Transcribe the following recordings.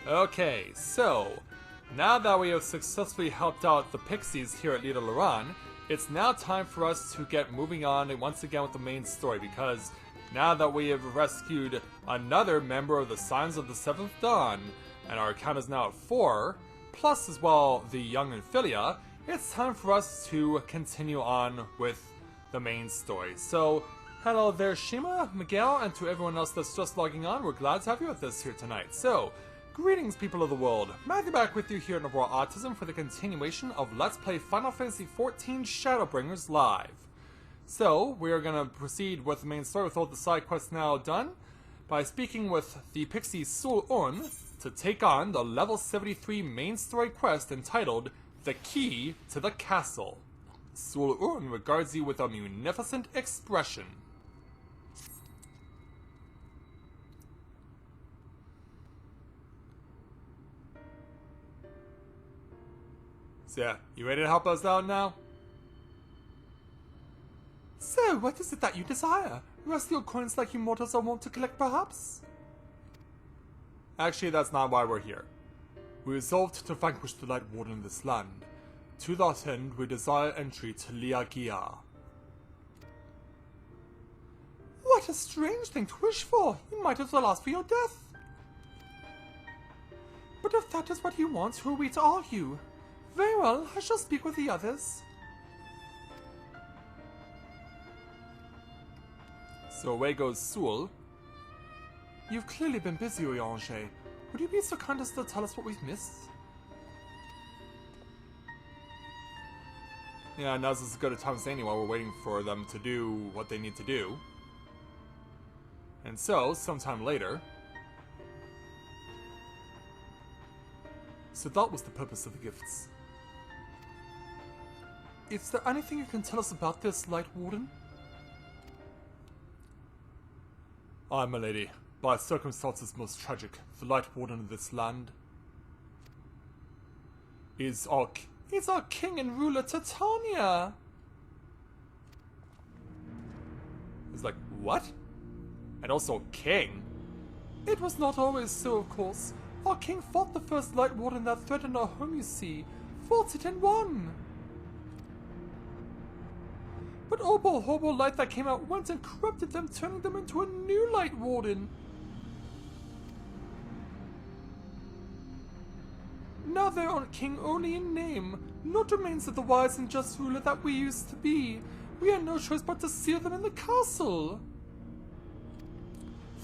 Okay, so now that we have successfully helped out the pixies here at Little Laran, it's now time for us to get moving on once again with the main story, because now that we have rescued another member of the Scions of the Seventh Dawn, and our count is now at 4, plus as well the young Ophelia, it's time for us to continue on with the main story. So, hello there Shima, Miguel, and to everyone else that's just logging on, we're glad to have you with us here tonight. So, greetings people of the world, Matthew back with you here at Overall Autism for the continuation of Let's Play Final Fantasy XIV Shadowbringers Live. So, we are going to proceed with the main story with all the side quests now done, by speaking with the pixie Sul-Un to take on the level 73 main story quest entitled The Key to the Castle. Sul-Un regards you with a munificent expression. So yeah, you ready to help us out now? So, what is it that you desire? Rusty coins like you mortals are wont to collect, perhaps? Actually, that's not why we're here. We resolved to vanquish the Light Warden in this land. To that end, we desire entry to Liagia. What a strange thing to wish for! You might as well ask for your death! But if that is what you want, who are we to argue? Very well, I shall speak with the others. So away goes Sul. You've clearly been busy, Oriange. Would you be so kind as to tell us what we've missed? Yeah, now's as good a time as any while we're waiting for them to do what they need to do. And so, sometime later... So that was the purpose of the gifts. Is there anything you can tell us about this, Light Warden? Aye, my lady. By circumstances most tragic, the Light Warden of this land is our king and ruler, Titania! It's like, what? And also king? It was not always so, of course. Our king fought the first Light Warden that threatened our home, you see. Fought it and won! But the horrible light that came out went and corrupted them, turning them into a new Light Warden. Now they're our king only in name, not remains of the wise and just ruler that we used to be. We had no choice but to seal them in the castle.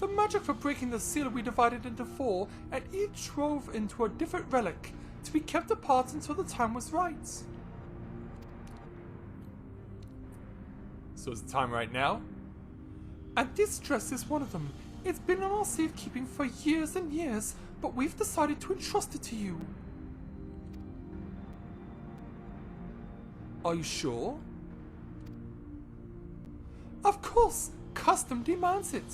The magic for breaking the seal we divided into 4, and each wove into a different relic, to be kept apart until the time was right. So is the time right now? And this dress is one of them. It's been in our safekeeping for years and years, but we've decided to entrust it to you. Are you sure? Of course! Custom demands it.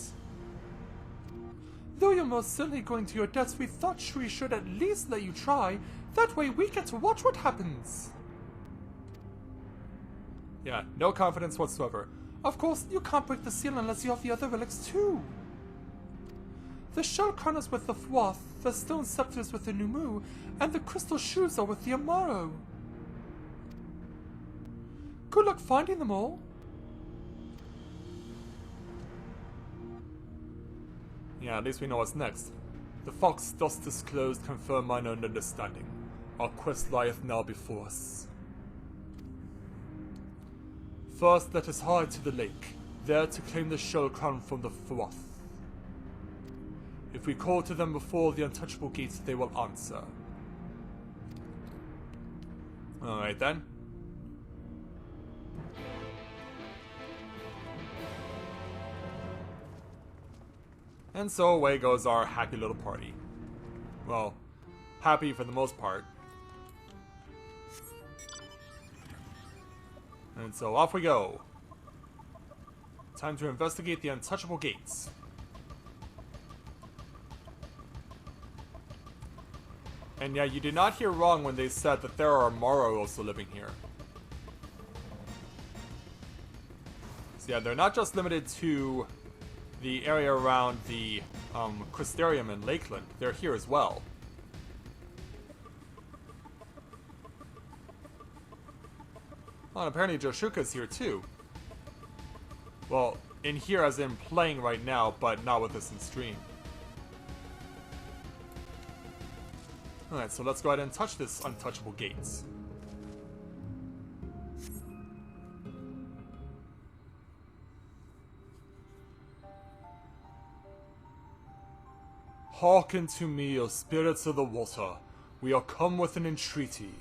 Though you're most certainly going to your deaths, we thought we should at least let you try. That way we get to watch what happens. Yeah, no confidence whatsoever. Of course, you can't break the seal unless you have the other relics too. The shell crown is with the Fuath, the stone scepter is with the Numu, and the crystal shoes are with the Amaro. Good luck finding them all. Yeah, at least we know what's next. The fox thus disclosed confirm mine own understanding. Our quest lieth now before us. First, let us hie to the lake, there to claim the shell crown from the Fuath. If we call to them before the untouchable gates, they will answer. Alright then. And so away goes our happy little party. Well, happy for the most part. And so off we go. Time to investigate the untouchable gates. And yeah, you did not hear wrong when they said that there are Amaro also living here. So yeah, they're not just limited to the area around the Crystarium in Lakeland. They're here as well. Oh, and apparently Joshuka's here too. Well, in here as in playing right now, but not with us in stream. Alright, so let's go ahead and touch this untouchable gates. Hearken to me, O spirits of the water. We are come with an entreaty.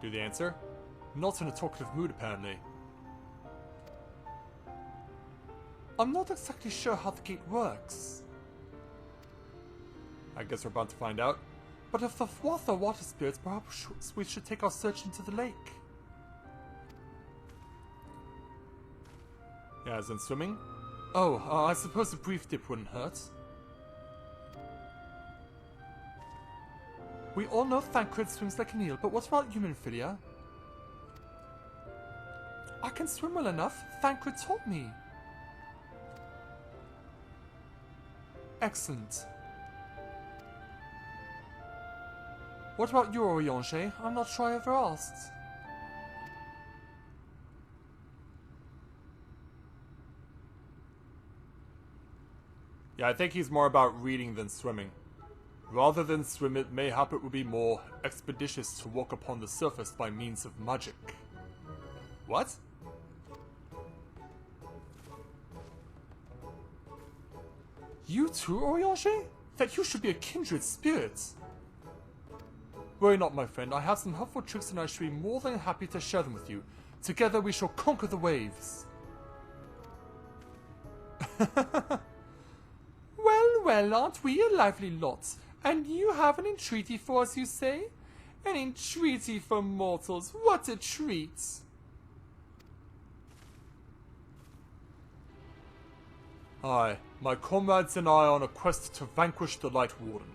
Do they answer? Not in a talkative mood, apparently. I'm not exactly sure how the gate works. I guess we're about to find out. But if the Fuath are water spirits, perhaps we should take our search into the lake. Yeah, as in swimming? Oh, I suppose a brief dip wouldn't hurt. We all know Thancred swims like an eel, but what about human philia? I can swim well enough. Thancred taught me. Excellent. What about you, Oriange? I'm not sure I ever asked. Yeah, I think he's more about reading than swimming. Rather than swim it, mayhap it would be more expeditious to walk upon the surface by means of magic. What? You too, Oriange? That you should be a kindred spirit. Worry not, my friend. I have some helpful tricks and I shall be more than happy to share them with you. Together we shall conquer the waves. Well, aren't we a lively lot? And you have an entreaty for us, you say? An entreaty for mortals. What a treat! Aye, my comrades and I are on a quest to vanquish the Light Warden.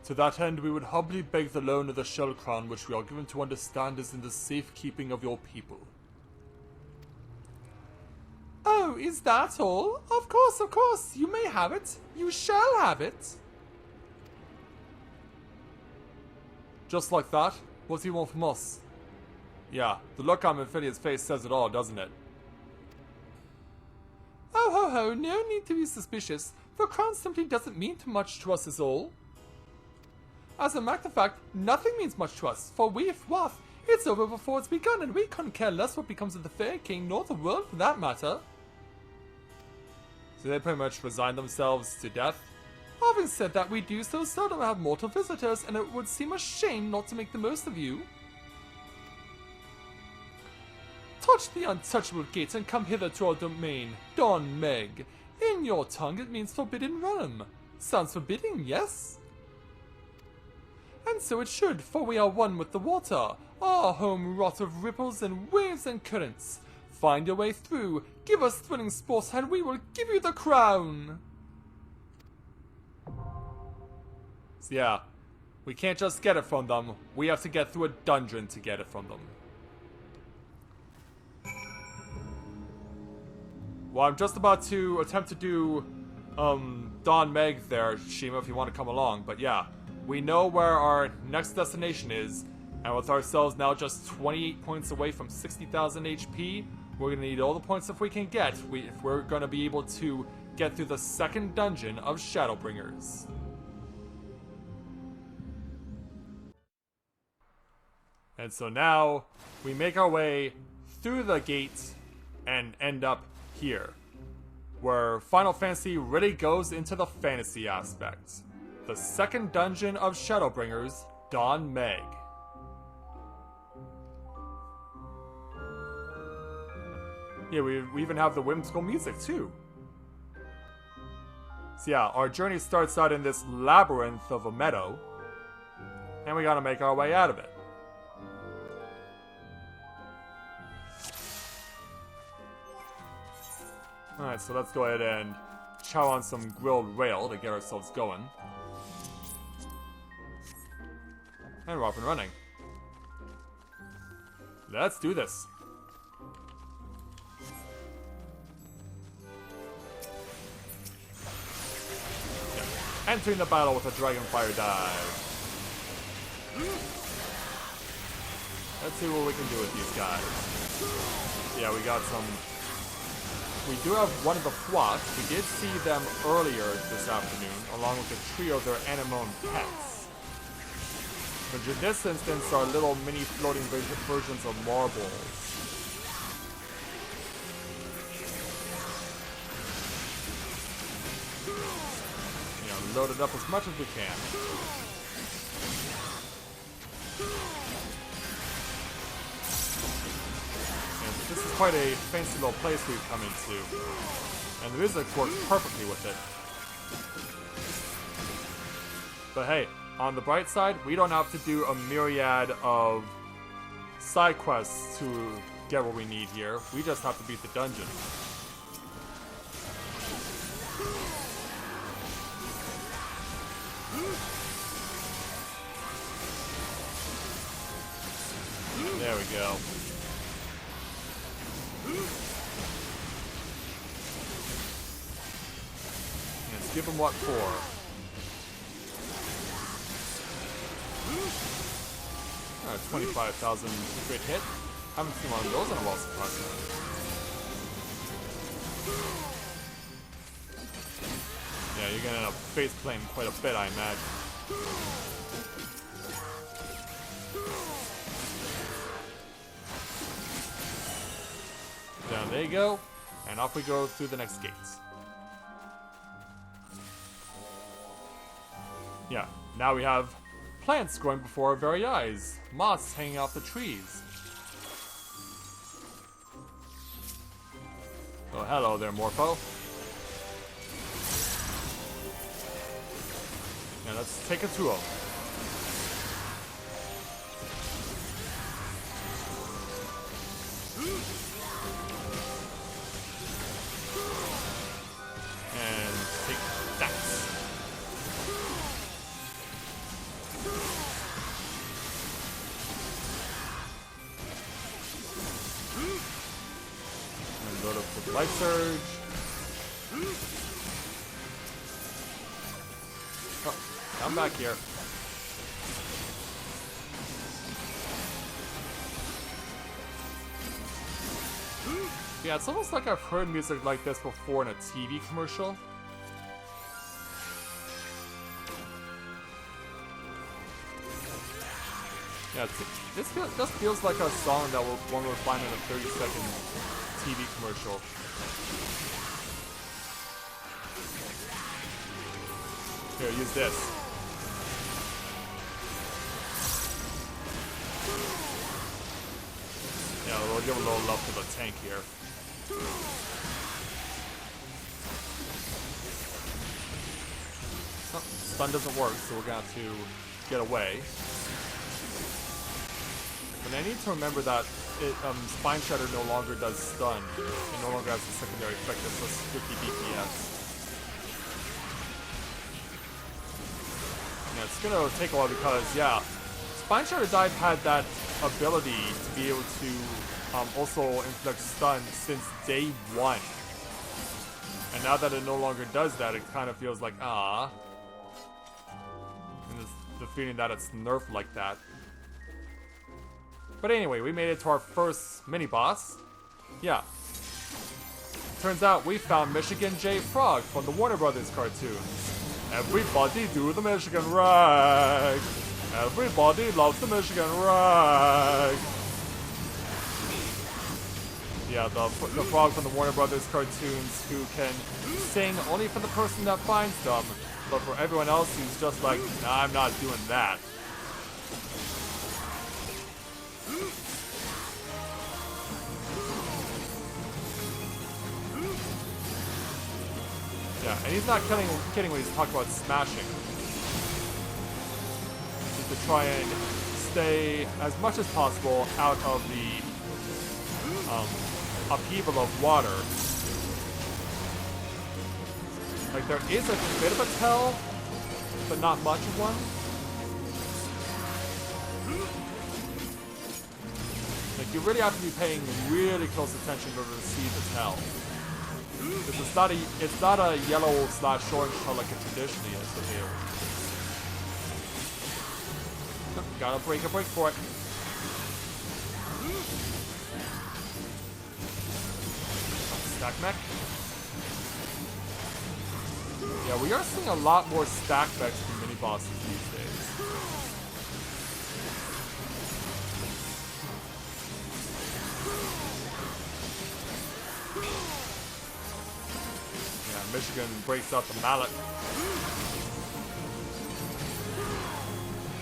To that end, we would humbly beg the loan of the Shell Crown, which we are given to understand is in the safekeeping of your people. Oh, is that all? Of course, you may have it. You shall have it. Just like that? What do you want from us? Yeah, the look on Amphibia's face says it all, doesn't it? Oh ho, no need to be suspicious. The crown simply doesn't mean too much to us is all. As a matter of fact, nothing means much to us, for we Fuath, it's over before it's begun, and we couldn't care less what becomes of the Fair King, nor the world for that matter. So they pretty much resign themselves to death? Having said that, we do so seldom have mortal visitors, and it would seem a shame not to make the most of you. Touch the untouchable gate and come hither to our domain, Dohn Mheg. In your tongue it means forbidden realm. Sounds forbidding, yes? And so it should, for we are one with the water, our home wrought of ripples and waves and currents. Find your way through, give us thrilling sports, and we will give you the crown! So yeah, we can't just get it from them, we have to get through a dungeon to get it from them. Well, I'm just about to attempt to do, Dohn Mheg there, Shima, if you want to come along, but yeah. We know where our next destination is, and with ourselves now just 28 points away from 60,000 HP, we're going to need all the points if we can get, if we're going to be able to get through the second dungeon of Shadowbringers. And so now, we make our way through the gate and end up here, where Final Fantasy really goes into the fantasy aspect. The second dungeon of Shadowbringers, Dohn Mheg. Yeah, we even have the whimsical music too. So yeah, our journey starts out in this labyrinth of a meadow, and we gotta make our way out of it. Alright, so let's go ahead and chow on some grilled rail to get ourselves going. And we're off and running. Let's do this. Yeah. entering the battle with a Dragonfire dive. Let's see what we can do with these guys. Yeah, we got some... We do have one of the Fuath. We did see them earlier this afternoon, along with a trio of their anemone pets. Which in this instance are little mini floating versions of marbles. You know, load it up as much as we can. This is quite a fancy little place we've come into, and the music works perfectly with it. But hey, on the bright side, we don't have to do a myriad of side quests to get what we need here. We just have to beat the dungeon. There we go. Let's give him what for. 25,000 crit hit. Haven't seen one of those in a while, surprisingly. Yeah, you're gonna end up face planting quite a bit, I imagine. Down there you go, and off we go through the next gates. Yeah, now we have plants growing before our very eyes, moss hanging off the trees. Oh, hello there, Morpho. Yeah, let's take a tour. And take that. And go to the life surge. Oh, come back here. Yeah, it's almost like I've heard music like this before in a TV commercial. Yeah, this just feels like a song that one would find in a 30-second TV commercial. Here, use this. Yeah, we'll give a little love to the tank here. Oh, stun doesn't work, so we're gonna have to get away. But I need to remember that Spine Shredder no longer does stun. It no longer has a secondary effect that's just 50 DPS. Yeah, it's gonna take a while because, yeah, Spine Shredder Dive had that ability to be able to also inflict stun since day one. And now that it no longer does that, it kind of feels like, ah. And the feeling that it's nerfed like that. But anyway, we made it to our first mini-boss. Yeah. Turns out we found Michigan J. Frog from the Warner Brothers cartoons. Everybody do the Michigan rag. Everybody loves the Michigan rag. Yeah, the frog from the Warner Brothers cartoons who can sing only for the person that finds them, but for everyone else who's just like, nah, I'm not doing that. Yeah, and he's not kidding when he's talking about smashing. Just to try and stay as much as possible out of the upheaval of water. Like, there is a bit of a tell, but not much of one. Like, you really have to be paying really close attention in order to see the tell. It's not a yellow slash orange color like it traditionally is with AoE. Gotta break a break for it. Stack mech. Yeah, we are seeing a lot more stack mechs than mini bosses these days. Yeah, Michigan breaks out the mallet.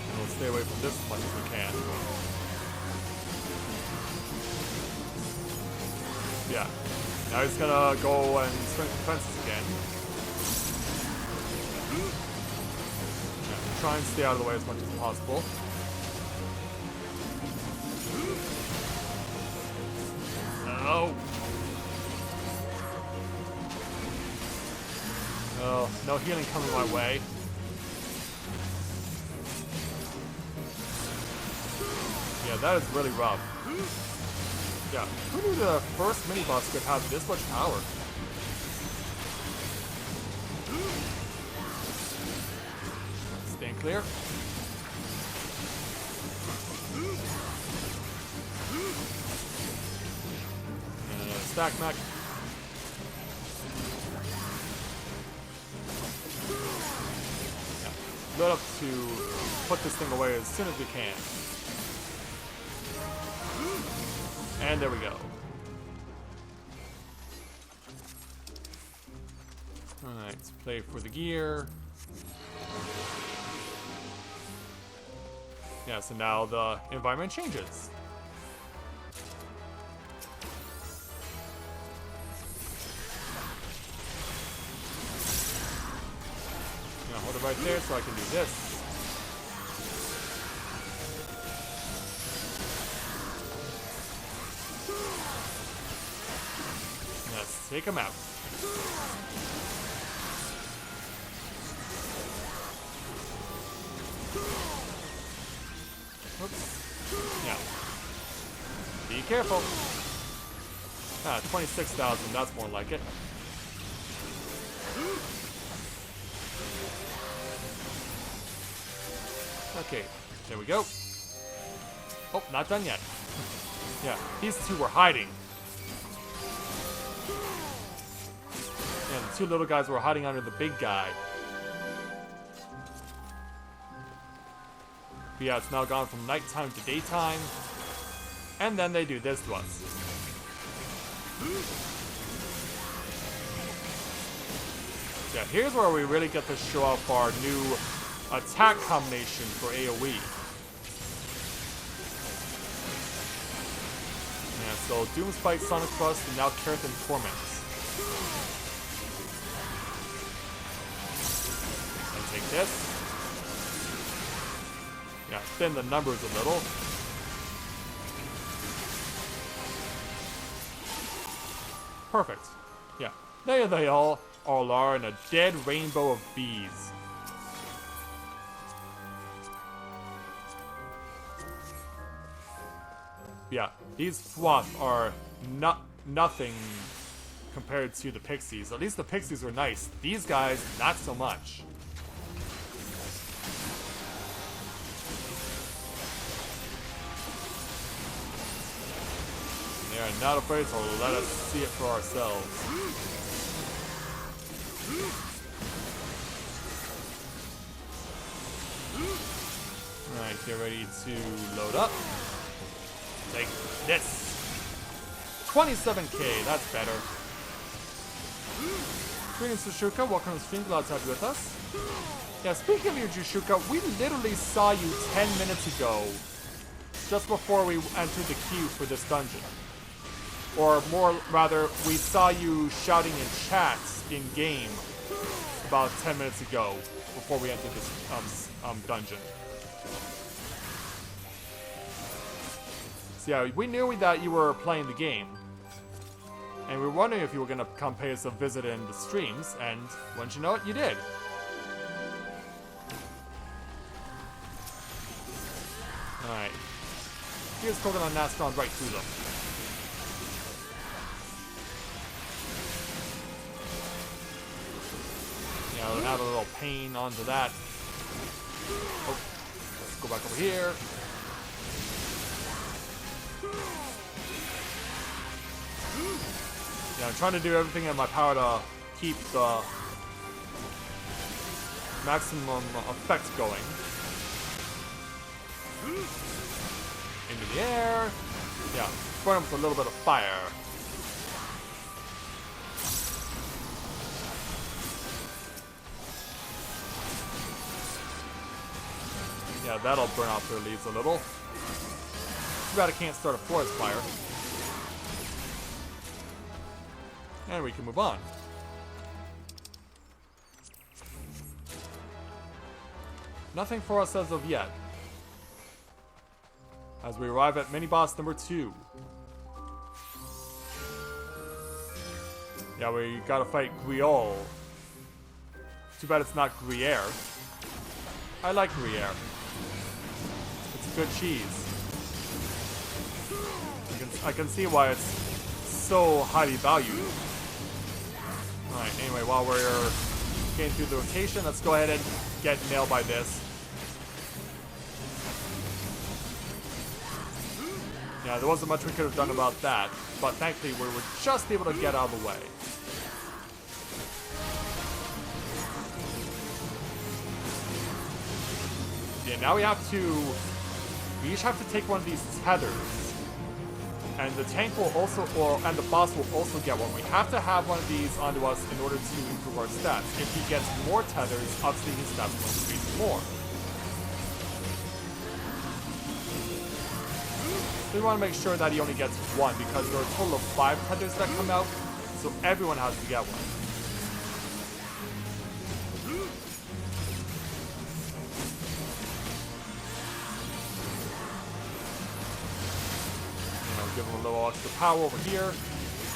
And we'll stay away from this as much as we can. Yeah. Now he's gonna go and swing the fences again. Yeah, try and stay out of the way as much as possible. Oh. Oh, no healing coming my way. Yeah, that is really rough. Yeah, who knew the first mini-boss could have this much power? Staying clear. And another stack mech. Yeah, load up to put this thing away as soon as we can. And there we go. Alright, let's play for the gear. Yeah, so now the environment changes. Yeah, hold it right there so I can do this. Let's take him out. Oops. Yeah. Be careful. Ah, 26,000. That's more like it. Okay. There we go. Oh, not done yet. Yeah, these two were hiding. Yeah, the two little guys were hiding under the big guy. But yeah, it's now gone from nighttime to daytime. And then they do this to us. Yeah, here's where we really get to show off our new attack combination for AoE. Yeah, so Doom Spike, Sonic Thrust, and now Keratin Torment. And take this. Yeah, thin the numbers a little. Perfect. Yeah, there they all are in a dead rainbow of bees. Yeah, these Fuath are nothing compared to the Pixies. At least the Pixies were nice. These guys, not so much. They are not afraid to let us see it for ourselves. Alright, get ready to load up. Take this. 27k, that's better. Greetings, Jushuka. Welcome to the stream. Glad to have you with us. Yeah, speaking of you, Jushuka, we literally saw you 10 minutes ago, just before we entered the queue for this dungeon. Or more, rather, we saw you shouting in chats in-game about 10 minutes ago, before we entered this dungeon. So yeah, we knew that you were playing the game. And we were wondering if you were going to come pay us a visit in the streams, and once you know it, you did. Alright. Here's Coconut Nastron right through them. pain onto that. Oh, let's go back over here. Yeah, I'm trying to do everything in my power to keep the maximum effect going. Into the air. Yeah, burn him with a little bit of fire. Yeah, that'll burn off their leaves a little. Too bad I can't start a forest fire. And we can move on. Nothing for us as of yet. As we arrive at mini-boss number 2. Yeah, we gotta fight Griol. Too bad it's not Gruyere. I like Gruyere. It's good cheese. I can see why it's so highly valued. Alright, anyway, while we're getting through the rotation, let's go ahead and get nailed by this. Yeah, there wasn't much we could have done about that, but thankfully we were just able to get out of the way. Yeah, now we each have to take one of these tethers. And the tank will also, and the boss will also get one. We have to have one of these onto us in order to improve our stats. If he gets more tethers, obviously his stats will increase more. So we want to make sure that he only gets one, because there are a total of 5 tethers that come out, so everyone has to get one. Give him a little extra power over here.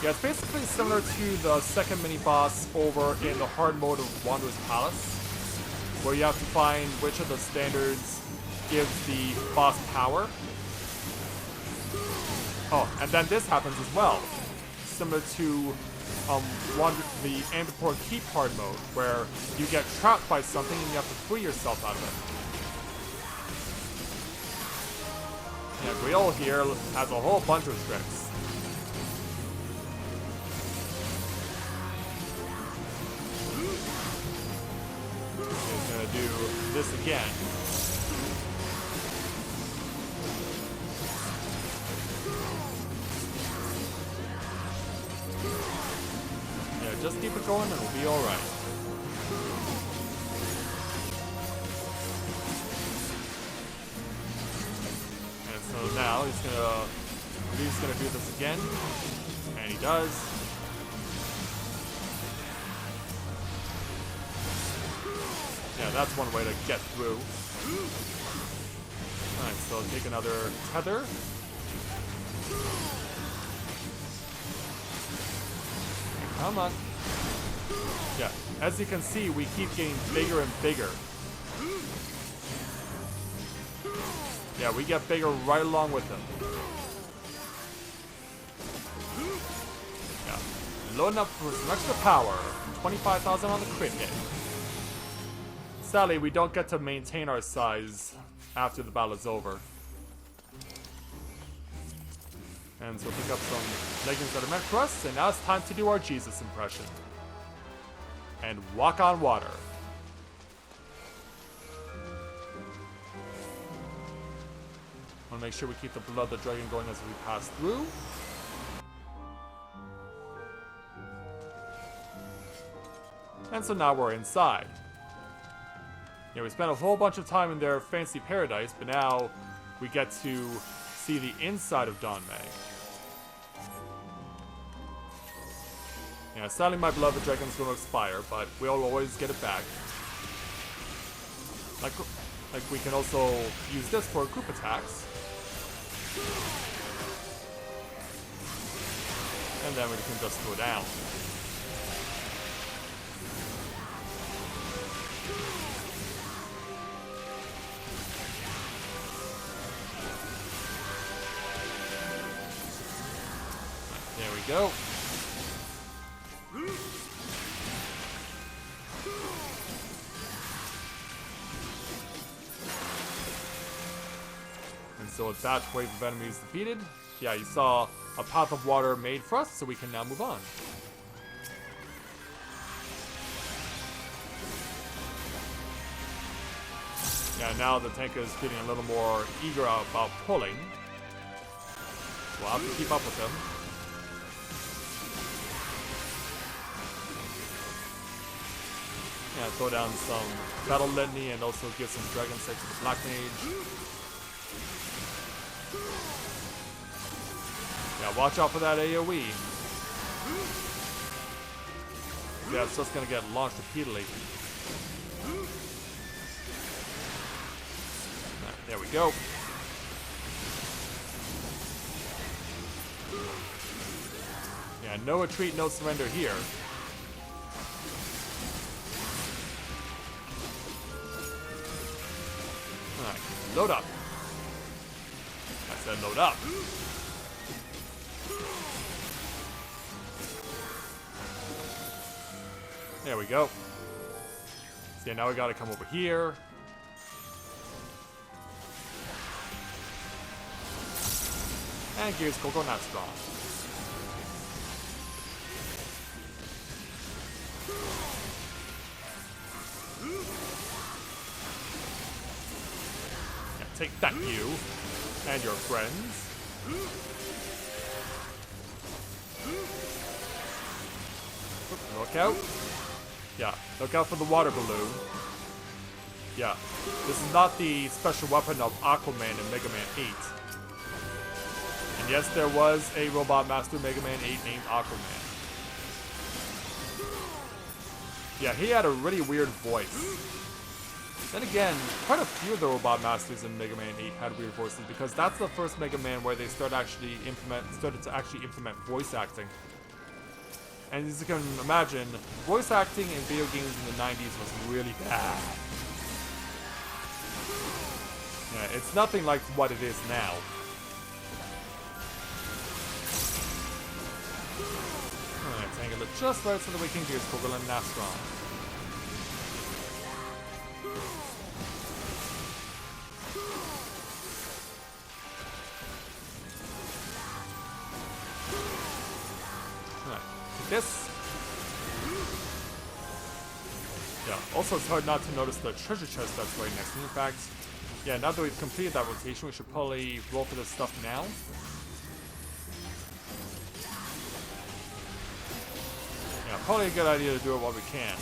Yeah, it's basically similar to the second mini-boss over in the hard mode of Wanderer's Palace, where you have to find which of the standards gives the boss power. Oh, and then this happens as well. Similar to the Ambipore Keep hard mode, where you get trapped by something and you have to free yourself out of it. Yeah, Griol here has a whole bunch of tricks. He's gonna do this again. Yeah, just keep it going and we'll be alright. So now he's gonna do this again, and he does. Yeah, that's one way to get through. Alright, so take another tether. Come on. Yeah, as you can see, we keep getting bigger and bigger. Yeah, we get bigger right along with them. Yeah. Loading up for some extra power. 25,000 on the crit hit. Sadly, we don't get to maintain our size after the battle is over. And so pick up some leggings that are meant for us, and now it's time to do our Jesus impression. And walk on water. Want to make sure we keep the blood of the dragon going as we pass through. And so now we're inside. Yeah, we spent a whole bunch of time in their fancy paradise, but now we get to see the inside of Dohn Mheg. Yeah, sadly my blood of the dragon's going to expire, but we'll always get it back. Like we can also use this for group attacks. And then we can just go down. There we go. So that wave of enemies defeated. Yeah, you saw a path of water made for us, so we can now move on. Yeah, now the tank is getting a little more eager about pulling. So we'll have to keep up with him. Yeah, throw down some battle litany and also give some dragon sight to the black mage. Yeah, watch out for that AoE. Yeah, it's just gonna get launched repeatedly. Right, there we go. Yeah, no retreat, no surrender here. Alright, load up. I said load up. There we go. So yeah, now we gotta come over here. And Gears Coco not strong. Yeah, take that, you and your friends. Look out. Yeah, look out for the water balloon. Yeah, this is not the special weapon of Aquaman in Mega Man 8. And yes, there was a Robot Master Mega Man 8 named Aquaman. Yeah, he had a really weird voice. Then again, quite a few of the Robot Masters in Mega Man 8 had weird voices because that's the first Mega Man where they started to actually implement voice acting. And as you can imagine, voice acting in video games in the 90s was really bad. Yeah, it's nothing like what it is now. Alright, angle it just right so that we can use Kogel and Nastron. This. Yeah, also it's hard not to notice the treasure chest that's right next to me. In fact, yeah, now that we've completed that rotation, we should probably roll for this stuff now. Yeah, probably a good idea to do it while we can.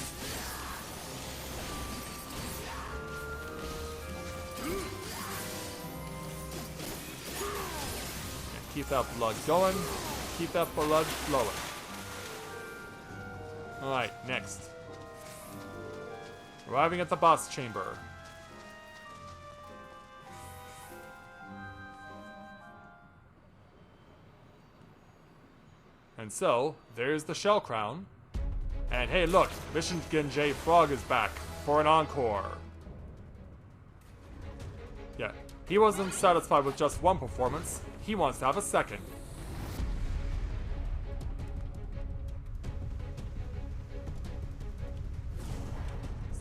Yeah, keep that blood going. Keep that blood flowing. Alright, next. Arriving at the boss chamber. And so, there's the Shell Crown. And hey look, Mission Genjay Frog is back for an encore. Yeah, he wasn't satisfied with just one performance, he wants to have a second.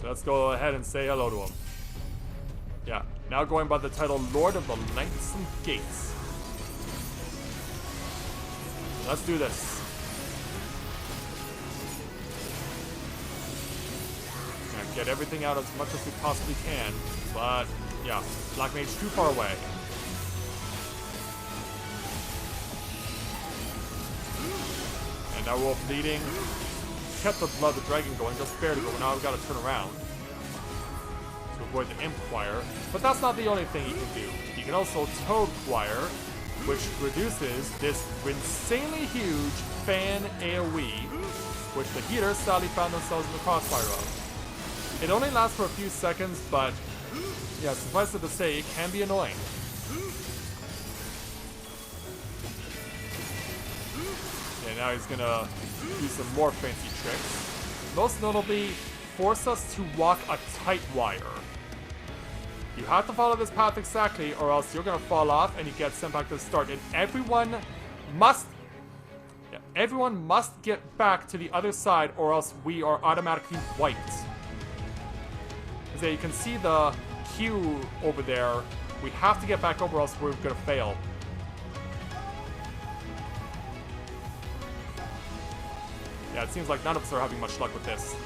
Let's go ahead and say hello to him. Yeah, now going by the title Lord of the Lengthsome Gates. Let's do this. Yeah, get everything out as much as we possibly can, but yeah, Black Mage too far away. And now Wolf leading. Kept the Blood of the Dragon going, just barely, but now I've got to turn around to avoid the Imp Choir. But that's not the only thing he can do. He can also Toad Choir, which reduces this insanely huge fan AoE, which the heaters sadly found themselves in the crossfire of. It only lasts for a few seconds, but yeah, suffice it to say, it can be annoying. Yeah, now he's gonna do some more fancy tricks. Most notably, force us to walk a tight wire. You have to follow this path exactly, or else you're gonna fall off and you get sent back to the start. And everyone must get back to the other side, or else we are automatically wiped. So you can see the queue over there We have to get back over, else we're gonna fail. Yeah, it seems like none of us are having much luck with this.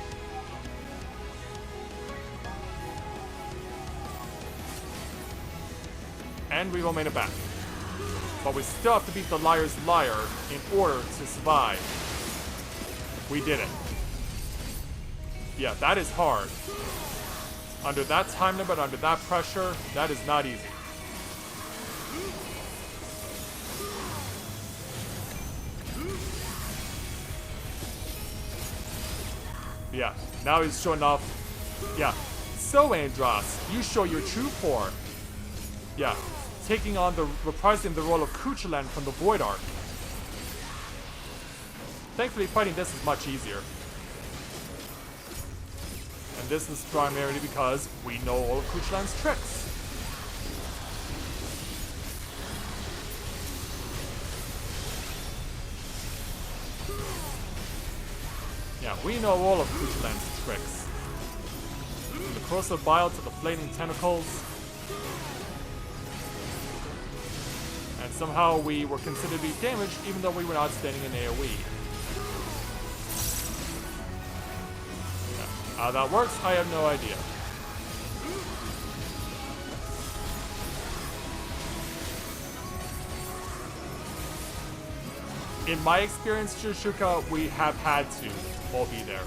And we will made it back. But we still have to beat the Liar's Liar in order to survive. We did it. Yeah, that is hard. Under that time limit, under that pressure, that is not easy. Yeah, now he's showing off. Yeah, so Andros, you show your true form. Yeah, taking on reprising the role of Kuchelan from the Void Arc. Thankfully, fighting this is much easier. And this is primarily because we know all of Kuchelan's tricks. Yeah, we know all of Kuchelan's tricks. From the corrosive bile to the flaming tentacles. And somehow we were considered to be damaged even though we were not standing in AoE. Yeah. How that works, I have no idea. In my experience, Shishuka, we have had to all be there.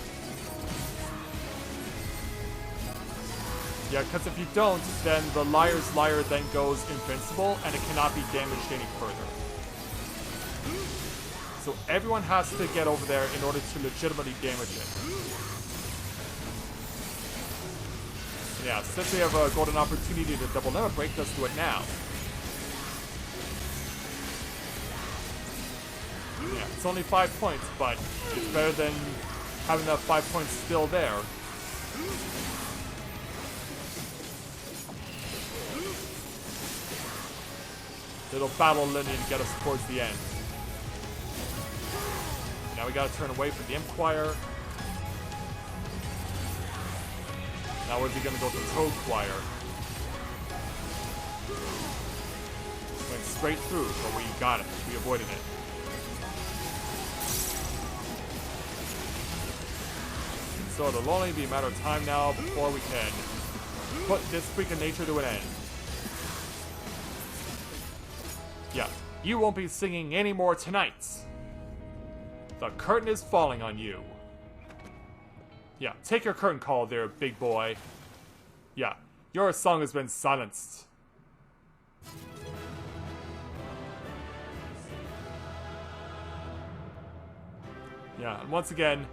Yeah, because if you don't, then the Liar's Liar then goes invincible and it cannot be damaged any further. So everyone has to get over there in order to legitimately damage it. Yeah, since we have a golden opportunity to double limit break, let's do it now. Yeah, it's only 5 points, but it's better than having that 5 points still there. Little battle lineage to get us towards the end. Now we gotta turn away from the Imp-Choir. Now we're gonna go to the Toad Choir. Went straight through, but we got it. We avoided it. So it'll only be a matter of time now before we can put this freak of nature to an end. Yeah, you won't be singing anymore tonight. The curtain is falling on you. Yeah, take your curtain call there, big boy. Yeah, your song has been silenced. Yeah, and once again,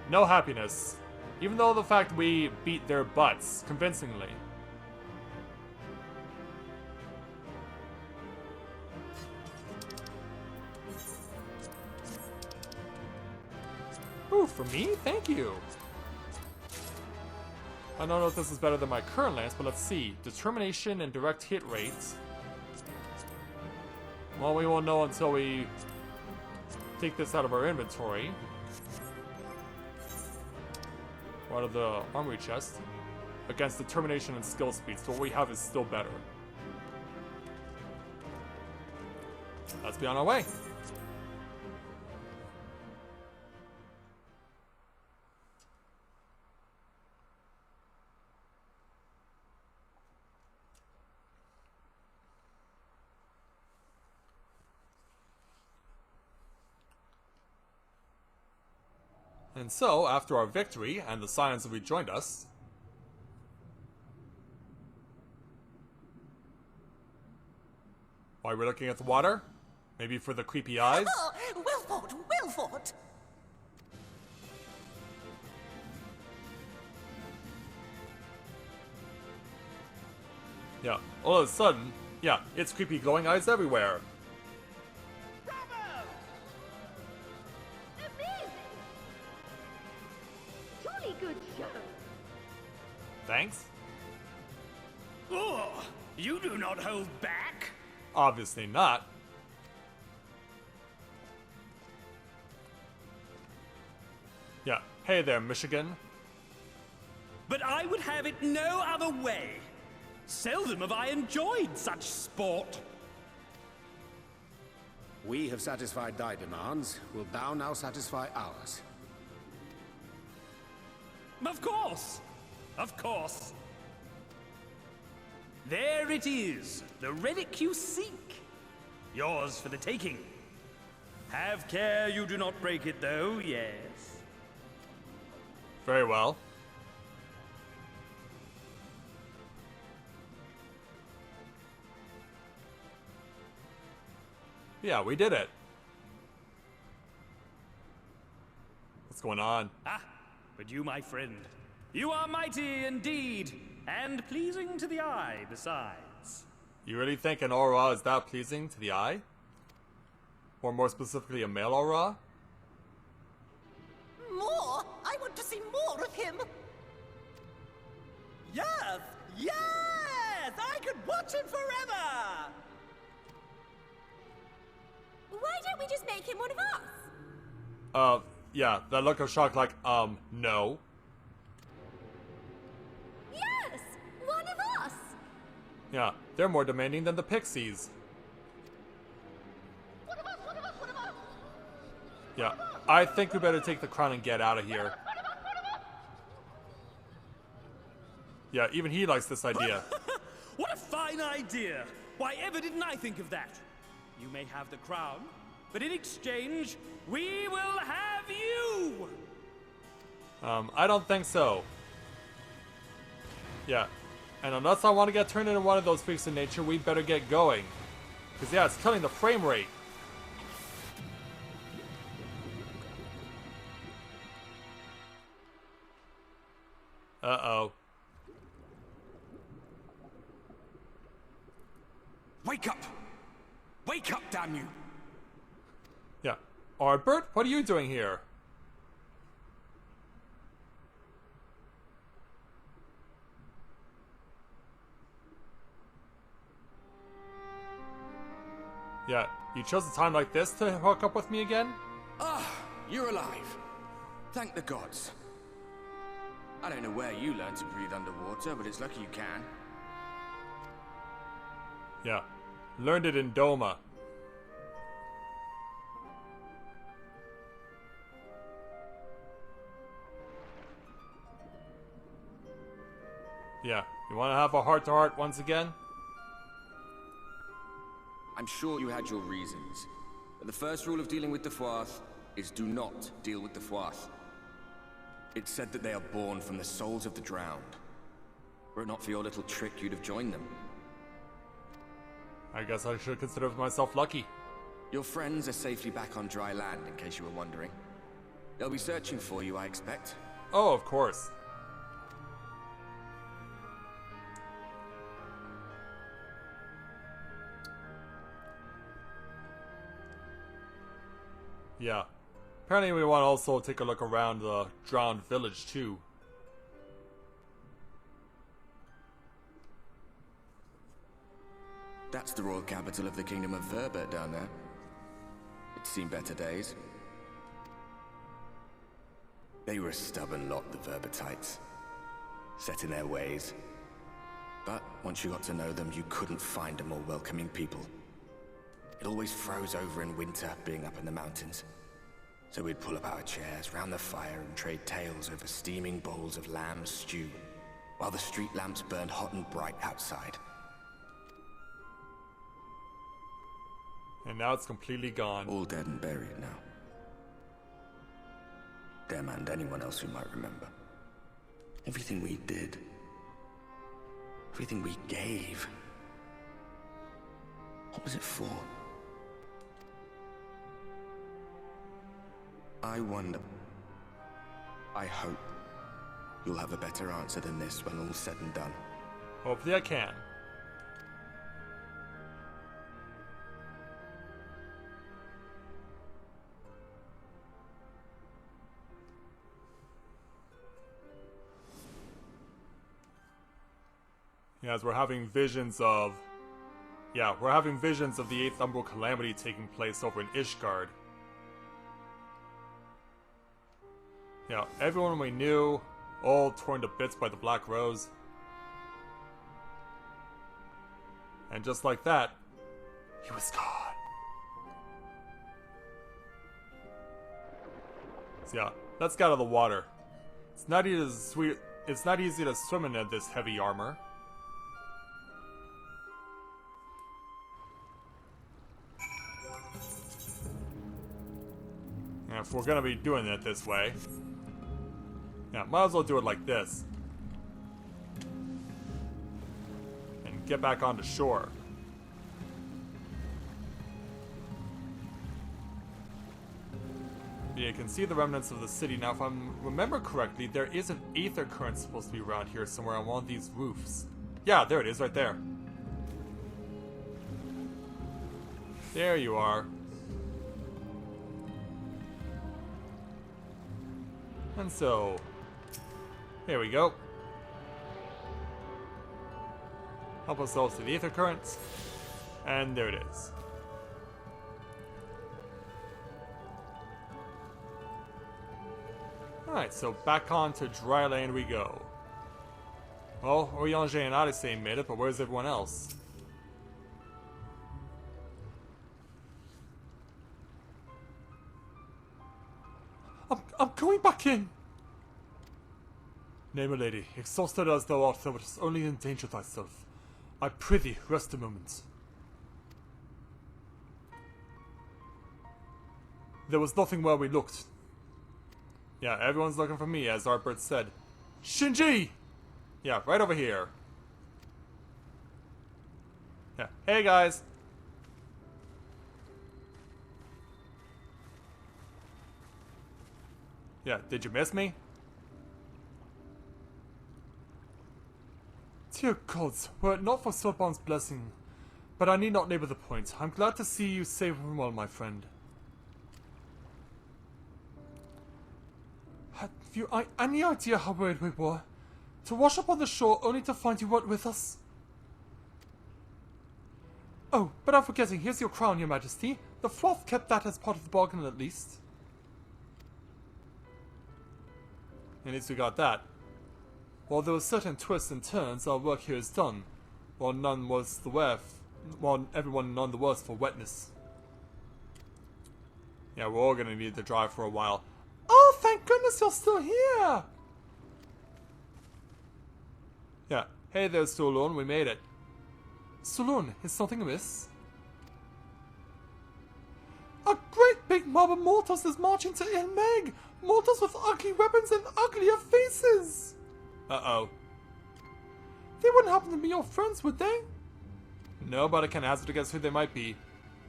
no happiness. Even though the fact we beat their butts convincingly. Ooh, for me? Thank you. I don't know if this is better than my current lance, but let's see. Determination and direct hit rates. Well, we won't know until we take this out of our inventory. Or out of the armory chest. Against determination and skill speed, so what we have is still better. Let's be on our way. And so, after our victory, and the Scions have rejoined us... Why we're looking at the water? Maybe for the creepy eyes? Oh, well fought, well fought! Yeah, all of a sudden, yeah, it's creepy glowing eyes everywhere. Good show. Thanks? Oh, you do not hold back? Obviously not. Yeah, hey there, Michigan. But I would have it no other way. Seldom have I enjoyed such sport. We have satisfied thy demands. Will thou now satisfy ours? Of course! Of course! There it is, the relic you seek. Yours for the taking. Have care you do not break it, though, yes? Very well. Yeah, we did it. What's going on? Ah, but you, my friend, you are mighty indeed, and pleasing to the eye besides. You really think an aura is that pleasing to the eye? Or more specifically, a male aura? More? I want to see more of him. Yes! Yes! I could watch him forever! Why don't we just make him one of us? Yeah, that look of shock like, no. Yes! One of us! Yeah, they're more demanding than the pixies. One of us, one of us, one of us! Yeah, I think we better take the crown and get out of here. Yeah, even he likes this idea. What a fine idea! Why ever didn't I think of that? You may have the crown, but in exchange, we will have you! I don't think so. Yeah, and unless I want to get turned into one of those freaks of nature, we better get going. Because yeah, it's killing the frame rate. Uh-oh. Wake up! Wake up, damn you! Yeah. Ardbert, what are you doing here? Yeah, you chose a time like this to hook up with me again? Ah, you're alive. Thank the gods. I don't know where you learned to breathe underwater, but it's lucky you can. Yeah. Learned it in Doma. Yeah. You want to have a heart-to-heart once again? I'm sure you had your reasons. But the first rule of dealing with the Fuath is do not deal with the Fuath. It's said that they are born from the souls of the drowned. Were it not for your little trick, you'd have joined them. I guess I should consider myself lucky. Your friends are safely back on dry land, in case you were wondering. They'll be searching for you, I expect. Oh, of course. Yeah. Apparently we want to also take a look around the drowned village too. That's the royal capital of the kingdom of Verbert down there. It's seen better days. They were a stubborn lot, the Verbertites. Set in their ways. But once you got to know them, you couldn't find a more welcoming people. It always froze over in winter, being up in the mountains. So we'd pull up our chairs round the fire and trade tales over steaming bowls of lamb stew, while the street lamps burned hot and bright outside. And now it's completely gone. All dead and buried now. Them and anyone else who might remember. Everything we did. Everything we gave. What was it for? I wonder. I hope you'll have a better answer than this when all's said and done. Hopefully I can. Yeah, as we're having visions of... Yeah, we're having visions of the 8th Umbral Calamity taking place over in Ishgard. Yeah, everyone we knew, all torn to bits by the Black Rose. And just like that, he was gone. So yeah, let's get out of the water. It's not easy to swim in this heavy armor. And if we're gonna be doing it this way, yeah, might as well do it like this. And get back onto shore. You can see the remnants of the city. Now, if I remember correctly, there is an aether current supposed to be around here somewhere on one of these roofs. Yeah, there it is, right there. There you are. And so, here we go. Help ourselves to the aether current. And there it is. Alright, so back on to dry land we go. Well, Oriange and Odyssey made it, but where's everyone else? I'm going back in! Nay, my lady, exhausted as thou art, thou wouldst only endanger thyself. I prithee, rest a moment. There was nothing where we looked. Yeah, everyone's looking for me, as Artbert said. Shinji! Yeah, right over here. Yeah, hey guys! Yeah, did you miss me? Dear gods, were it not for Swordsborn's blessing. But I need not labour the point. I'm glad to see you safe and well, my friend. Have you any idea how worried we were? To wash up on the shore only to find you weren't with us? Oh, but I'm forgetting, here's your crown, your majesty. The Fuath kept that as part of the bargain at least. At least we got that. While there were certain twists and turns, our work here is done. While everyone none the worse for wetness. Yeah, we're all gonna need to drive for a while. Oh, thank goodness you're still here! Yeah. Hey there, Solon, we made it. Solon, is something amiss? A great big mob of mortals is marching to Dohn Mheg! Mortals with ugly weapons and uglier faces! Uh-oh. They wouldn't happen to be your friends, would they? No, but I can hazard to guess who they might be.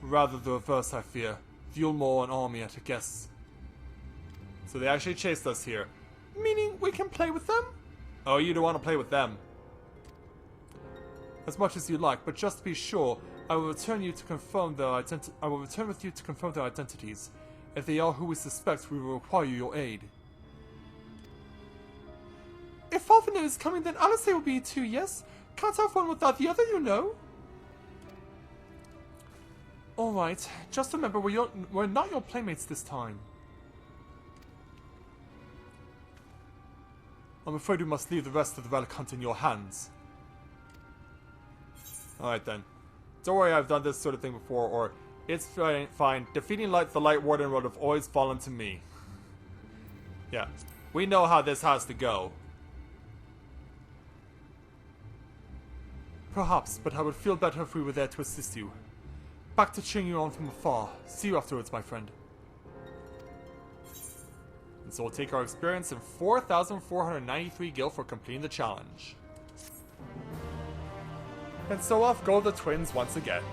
Rather the reverse, I fear. Vilmore and army at a guess. So they actually chased us here. Meaning we can play with them? Oh, you don't want to play with them. As much as you like, but just to be sure, I will return you to confirm their I will return with you to confirm their identities. If they are who we suspect, we will require your aid. If Alvin is coming, then Alice will be too, yes? Can't have one without the other, you know. Alright, just remember we're not your playmates this time. I'm afraid we must leave the rest of the relic hunt in your hands. Alright then. Don't worry, I've done this sort of thing before, or it's fine. Defeating the Light Warden would have always fallen to me. Yeah, we know how this has to go. Perhaps, but I would feel better if we were there to assist you. Back to cheering you on from afar. See you afterwards, my friend. And so we'll take our experience in 4,493 gil for completing the challenge. And so off go the twins once again.